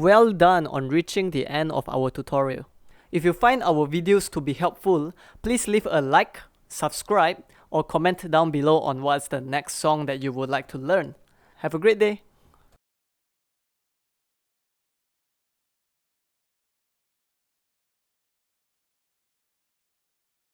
well done on reaching the end of our tutorial. If you find our videos to be helpful, please leave a like, subscribe, or comment down below on what's the next song that you would like to learn. Have a great day!